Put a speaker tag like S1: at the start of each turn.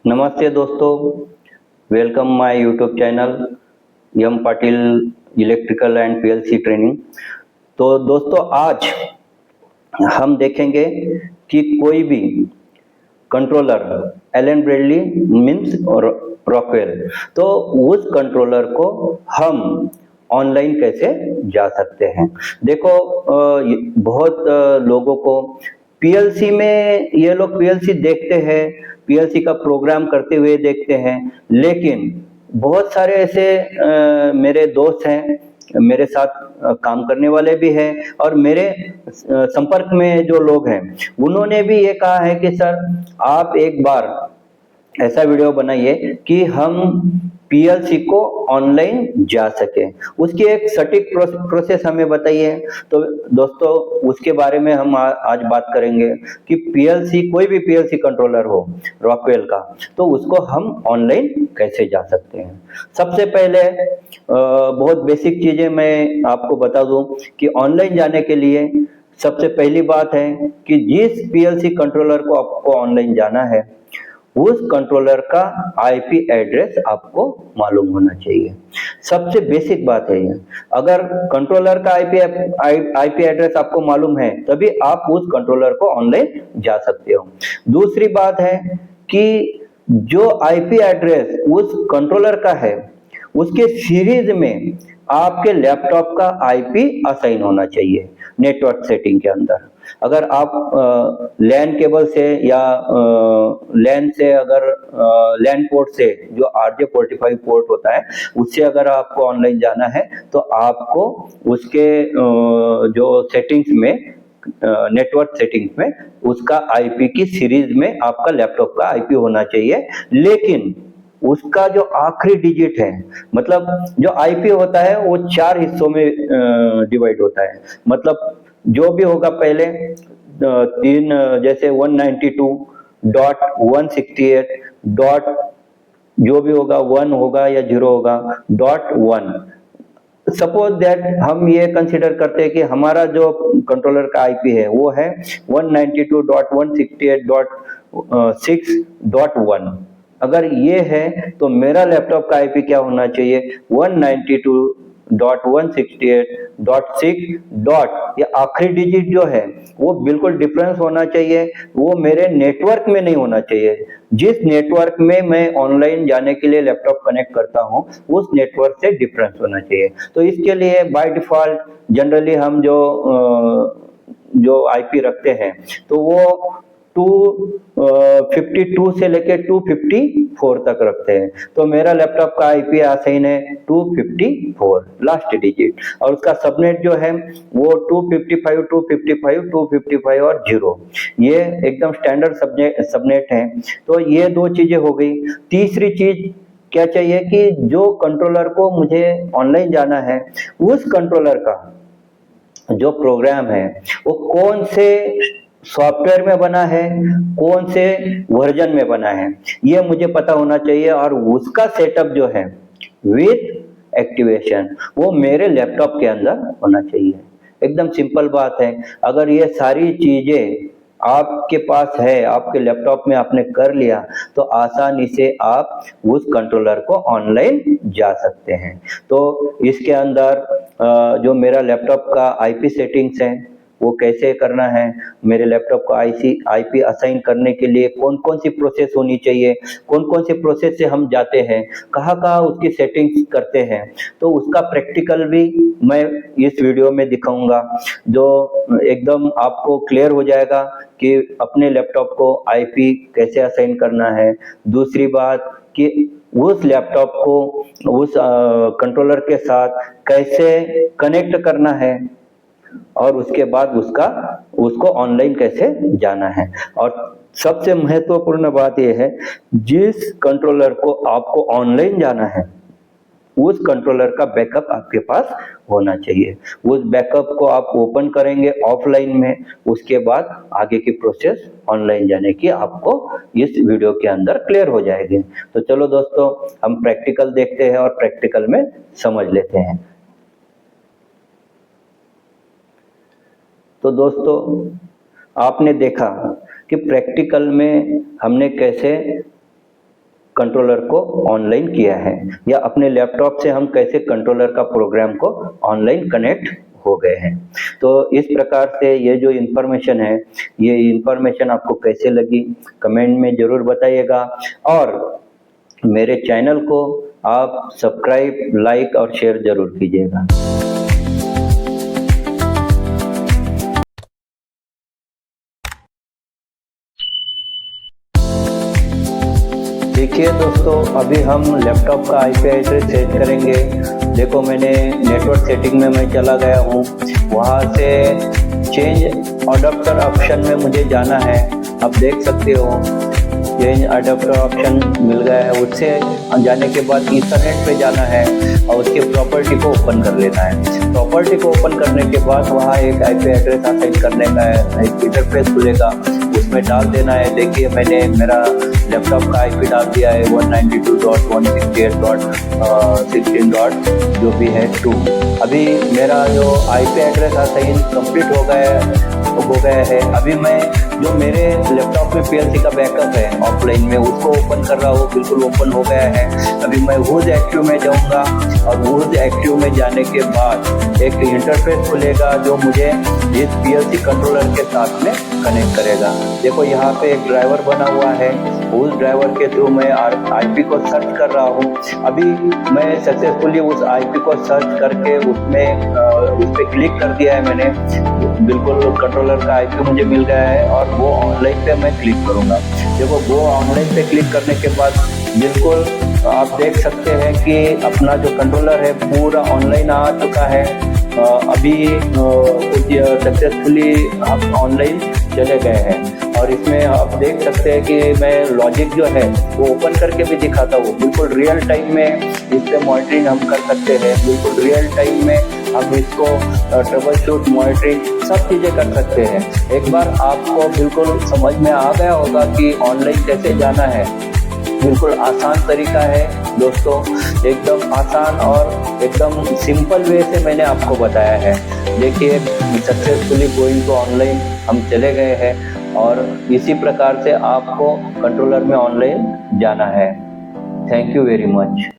S1: नमस्ते दोस्तों, welcome my YouTube channel M Patil electrical and PLC training. तो दोस्तों आज हम देखेंगे कि कोई भी controller Allen Bradley means Rockwell, तो उस कंट्रोलर को हम ऑनलाइन कैसे जा सकते हैं। देखो बहुत लोगों को पीएलसी में ये लोग पीएलसी देखते हैं, पीएलसी का प्रोग्राम करते हुए देखते हैं, लेकिन बहुत सारे ऐसे मेरे दोस्त हैं, मेरे साथ काम करने वाले भी हैं और मेरे संपर्क में जो लोग हैं उन्होंने भी ये कहा है कि सर आप एक बार ऐसा वीडियो बनाइए कि हम पीएलसी को ऑनलाइन जा सके, उसकी एक सटीक प्रोसेस हमें बताइए। तो दोस्तों उसके बारे में हम आज बात करेंगे कि पीएलसी कोई भी पीएलसी कंट्रोलर हो रॉकवेल का, तो उसको हम ऑनलाइन कैसे जा सकते हैं। सबसे पहले बहुत बेसिक चीजें मैं आपको बता दूं कि ऑनलाइन जाने के लिए सबसे पहली बात है कि जिस पीएलसी कंट्रोलर को आपको ऑनलाइन जाना है उस कंट्रोलर का आईपी एड्रेस आपको मालूम होना चाहिए। सबसे बेसिक बात है ये। अगर कंट्रोलर का आईपी एड्रेस आपको मालूम है तभी आप उस कंट्रोलर को ऑनलाइन जा सकते हो। दूसरी बात है कि जो आईपी एड्रेस उस कंट्रोलर का है उसके सीरीज में आपके लैपटॉप का आईपी असाइन होना चाहिए नेटवर्क सेटिंग के अंदर। अगर आप लैन केबल से या लैन से अगर लैन पोर्ट से जो RJ45 पोर्ट होता है उससे अगर आपको ऑनलाइन जाना है तो आपको उसके जो सेटिंग्स में नेटवर्क सेटिंग्स में उसका आईपी की सीरीज में आपका लैपटॉप का आईपी होना चाहिए, लेकिन उसका जो आखिरी डिजिट है, मतलब जो आईपी होता है वो 4 हिस्सों में डिवाइड होता है। मतलब जो भी होगा पहले तीन, जैसे 192.168 डॉट जो भी होगा 1 होगा या 0 होगा .1। सपोज दैट हम ये कंसिडर करते हैं कि हमारा जो कंट्रोलर का आईपी है वो है 192.168.6.1। अगर ये है तो मेरा लैपटॉप का आईपी क्या होना चाहिए 192.168.6. ये आखिरी डिजिट जो है वो बिल्कुल डिफरेंस होना चाहिए, वो मेरे नेटवर्क में नहीं होना चाहिए। जिस नेटवर्क में मैं ऑनलाइन जाने के लिए लैपटॉप कनेक्ट करता हूं उस नेटवर्क से डिफरेंस होना चाहिए। तो इसके लिए बाय डिफॉल्ट जनरली हम जो आईपी रखते हैं तो वो 252 से लेके 254 तक रखते हैं। तो मेरा लैपटॉप का आईपी असाइन है 254 लास्ट डिजिट, और उसका सबनेट जो है वो 255, 255, 255 और 0, ये एकदम स्टैंडर्ड सबनेट है। तो ये दो चीजें हो गई। तीसरी चीज क्या चाहिए कि जो कंट्रोलर को मुझे ऑनलाइन जाना है उस कंट्रोलर का जो प्रोग्राम है वो कौन से सॉफ्टवेयर में बना है, कौन से वर्जन में बना है, ये मुझे पता होना चाहिए। और उसका सेटअप जो है विथ एक्टिवेशन वो मेरे लैपटॉप के अंदर होना चाहिए। एकदम सिंपल बात है। अगर ये सारी चीजें आपके पास है, आपके लैपटॉप में आपने कर लिया, तो आसानी से आप उस कंट्रोलर को ऑनलाइन जा सकते हैं। तो इसके अंदर जो मेरा लैपटॉप का आईपी सेटिंग्स है वो कैसे करना है, मेरे लैपटॉप को आईपी असाइन करने के लिए कौन कौन सी प्रोसेस होनी चाहिए, कौन कौन सी प्रोसेस से हम जाते हैं, कहाँ कहाँ उसकी सेटिंग्स करते हैं, तो उसका प्रैक्टिकल भी मैं इस वीडियो में दिखाऊंगा, जो एकदम आपको क्लियर हो जाएगा कि अपने लैपटॉप को आईपी कैसे असाइन करना है। दूसरी बात कि उस लैपटॉप को उस कंट्रोलर के साथ कैसे कनेक्ट करना है, और उसके बाद उसको ऑनलाइन कैसे जाना है। और सबसे महत्वपूर्ण बात यह है जिस कंट्रोलर को आपको ऑनलाइन जाना है उस कंट्रोलर का बैकअप आपके पास होना चाहिए। उस बैकअप को आप ओपन करेंगे ऑफलाइन में, उसके बाद आगे की प्रोसेस ऑनलाइन जाने की आपको इस वीडियो के अंदर क्लियर हो जाएगी। तो चलो दोस्तों हम प्रैक्टिकल देखते हैं और प्रैक्टिकल में समझ लेते हैं। तो दोस्तों आपने देखा कि प्रैक्टिकल में हमने कैसे कंट्रोलर को ऑनलाइन किया है, या अपने लैपटॉप से हम कैसे कंट्रोलर का प्रोग्राम को ऑनलाइन कनेक्ट हो गए हैं। तो इस प्रकार से ये जो इन्फॉर्मेशन है, ये इन्फॉर्मेशन आपको कैसे लगी कमेंट में ज़रूर बताइएगा, और मेरे चैनल को आप सब्सक्राइब, लाइक और शेयर ज़रूर कीजिएगा। देखिए दोस्तों, अभी हम लैपटॉप का IP एड्रेस सेट करेंगे। देखो, मैंने नेटवर्क सेटिंग में मैं चला गया हूँ, वहाँ से चेंज अडॉप्टर ऑप्शन में मुझे जाना है। आप देख सकते हो चेंज अडॉप्टर ऑप्शन मिल गया है। उससे जाने के बाद ईथरनेट पे जाना है और उसके प्रॉपर्टी को ओपन कर लेना है। प्रॉपर्टी को ओपन करने के बाद वहाँ एक IP एड्रेस असाइन करने का है, एक इंटरफेस खुलेगा, उसमें डाल देना है। देखिए, मैंने मेरा लैपटॉप का IP डाल दिया है 192.168.16. जो भी है 2। अभी मेरा जो IP एड्रेस असाइन कंप्लीट हो गया है। अभी मैं जो मेरे लैपटॉप में PLC का बैकअप है ऑफलाइन में, उसको ओपन कर रहा हूँ। बिल्कुल ओपन हो गया है। अभी मैं वूज एक्टिव में जाऊँगा, और वूज एक्टिव में जाने के बाद एक इंटरफेस खुलेगा जो मुझे इस PLC कंट्रोलर के साथ में कनेक्ट करेगा। देखो, यहाँ पे एक ड्राइवर बना हुआ है, उस ड्राइवर के थ्रू मैं IP को सर्च कर रहा हूँ। अभी मैं सक्सेसफुली उस IP को सर्च करके उसमें उस पर क्लिक कर दिया है मैंने। बिल्कुल कंट्रोलर का IP मुझे मिल गया है, और वो ऑनलाइन पे मैं क्लिक करूँगा। देखो, वो ऑनलाइन पे क्लिक करने के बाद बिल्कुल आप देख सकते हैं कि अपना जो कंट्रोलर है पूरा ऑनलाइन आ चुका है। अभी सक्सेसफुली हम ऑनलाइन चले गए हैं, और इसमें आप देख सकते हैं कि मैं लॉजिक जो है वो ओपन करके भी दिखाता हूँ। बिल्कुल रियल टाइम में इस पर मॉनिटरिंग हम कर सकते हैं। बिल्कुल रियल टाइम में हम इसको ट्रबल शूट, मॉनिटरिंग सब चीज़ें कर सकते हैं। एक बार आपको बिल्कुल समझ में आ गया होगा कि ऑनलाइन कैसे जाना है। बिल्कुल आसान तरीका है दोस्तों, एकदम आसान और एकदम सिंपल वे से मैंने आपको बताया है। देखिए, सक्सेसफुली गोइंग टू ऑनलाइन हम चले गए हैं, और इसी प्रकार से आपको कंट्रोलर में ऑनलाइन जाना है। Thank you very much.